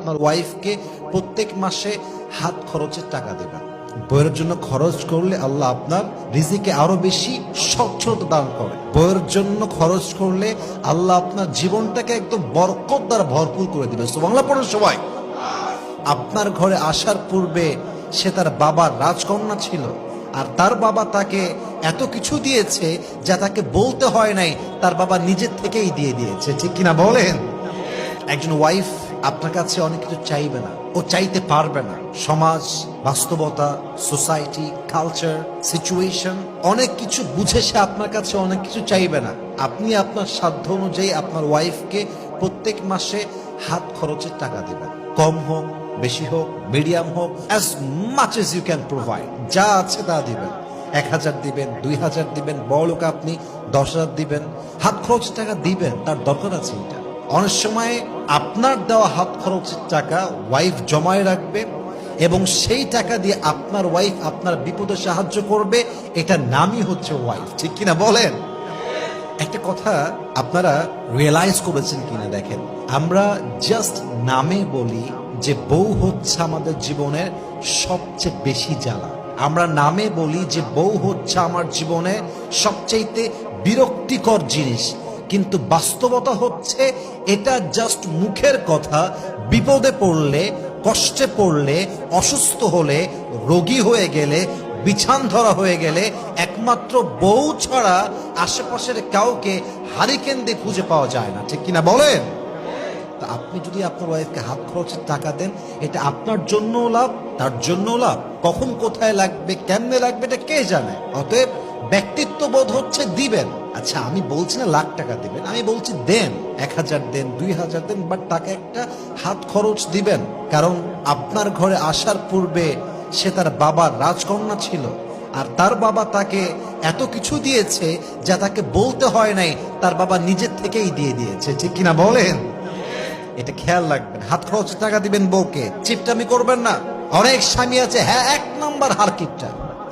আপনার ওয়াইফকে প্রত্যেক মাসে হাত খরচের টাকা দেবেন। বইয়ের জন্য খরচ করলে আল্লাহ আপনার রিজিকে আরো বেশি স্বচ্ছতা দান করে। বইয়ের জন্য খরচ করলে আল্লাহ আপনার জীবনটাকে একদম বরকত দ্বারা ভরপুর করে দিবে। সুবহানাল্লাহ পড়ুন সবাই। আপনার ঘরে আসার পূর্বে সে তার বাবার রাজকন্যা ছিল, আর তার বাবা তাকে এত কিছু দিয়েছে যা তাকে বলতে হয় নাই, তার বাবা নিজের থেকেই দিয়ে দিয়েছে। ঠিক কিনা বলেন? একজন ওয়াইফ আপনার কাছে অনেক কিছু চাইবে না, ও চাইতে পারবে না। সমাজ, বাস্তবতা, সোসাইটি, কালচার, সিচুয়েশন অনেক কিছু বুঝে সে আপনার কাছে অনেক কিছু চাইবে না। আপনি আপনার সাধ্য অনুযায়ী আপনার ওয়াইফকে প্রত্যেক মাসে হাত খরচের টাকা দিবেন। কম হোক, বেশি হোক, মিডিয়াম হোক, as much as you can provide. যা আছে তা দিবেন। 1000 দিবেন, 2000 দিবেন, বড় লোক আপনি 10,000 দিবেন। হাত খরচের টাকা দিবেন, তার দরকার আছে এটা। অনেক সময় আপনার দেওয়া হাত খরচের টাকা ওয়াইফ জমায় রাখবে এবং সেই টাকা দিয়ে আপনার ওয়াইফ আপনার বিপদে সাহায্য করবে। এটা নামই হচ্ছে ওয়াইফ। ঠিক কিনা বলেন? একটা কথা আপনারা রিয়েলাইজ করেছেন কিনা দেখেন, আমরা জাস্ট নামে বলি যে বউ হচ্ছে আমাদের জীবনের সবচেয়ে বেশি জ্বালা। আমরা নামে বলি যে বউ হচ্ছে আমার জীবনে সবচাইতে বিরক্তিকর জিনিস, কিন্তু বাস্তবতা হচ্ছে এটা জাস্ট মুখের কথা। বিপদে পড়লে, কষ্টে পড়লে, অসুস্থ হলে, রোগী হয়ে গেলে, বিছান ধরা হয়ে গেলে একমাত্র বউ ছাড়া আশেপাশের কাউকে হারিকেন দিয়ে খুঁজে পাওয়া যায় না। ঠিক কিনা বলেন? তা আপনি যদি আপনার ওয়াইফকে হাত খরচের টাকা দেন, এটা আপনার জন্যও লাভ, তার জন্যও লাভ। কখন কোথায় লাগবে, কেমনে লাগবে, এটা কে জানে। অতএব ব্যক্তিত্ব বোধ হচ্ছে দিবেন। আচ্ছা, আমি বলছি না লাখ টাকা দিবেন, আমি বলছি দেন, 1000 দেন, 2000 দেন, বাট তাকে একটা হাত খরচ দিবেন। কারণ আপনার ঘরে আসার পূর্বে সে তার বাবার রাজকন্যা ছিল, আর তার বাবা তাকে এত কিছু দিয়েছে যা তাকে বলতে হয় নাই, তার বাবা নিজের থেকেই দিয়ে দিয়েছে। ঠিক কিনা বলেন? এটা খেয়াল রাখবেন। হাত খরচ টাকা দিবেন বউকে, চিপটামি করবেন না। অনেক স্বামী আছে, হ্যাঁ, 1 নাম্বার হারকিপটা,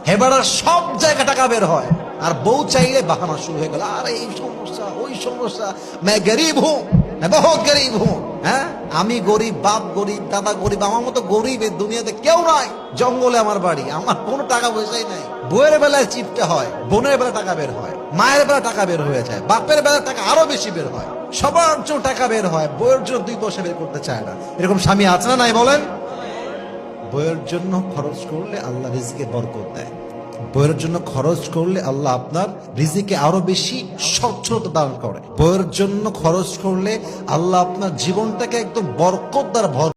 হেবাড়ার সব জায়গা টাকা বের হয়, আর বউ চাইলে বাহানা শুরু হয়ে গেল, আরে এই সমস্যা, ওই সমস্যা, मैं गरीब हूं, मैं बहुत गरीब हूं। হ্যাঁ, আমি গরিব, বাপ গরিব, দাদা গরিব, আমার মতো গরিব এই দুনিয়াতে কেউ নাই। জঙ্গলে আমার বাড়ি, আমার কোনো টাকা পয়সাই নাই। বউয়ের বেলায় চিপটা হয়, বোনের বেলা টাকা বের হয়, মায়ের বেলা টাকা বের হয়ে যায়, বাপের বেলা টাকা আরো বেশি বের হয়, সবার জন্য টাকা বের হয়, বইয়ের জন্য 2 পয়সা বের করতে চায় না। এরকম স্বামী আছে না নাই বলেন? বইয়ের জন্য খরচ করলে আল্লাহ রিজিকে বরকত দেয়। বইয়ের জন্য খরচ করলে আল্লাহ আপনার রিজিকে আরো বেশি স্বচ্ছতা দান করে। বইয়ের জন্য খরচ করলে আল্লাহ আপনার জীবনটাকে একদম বরকত দ্বারা ভর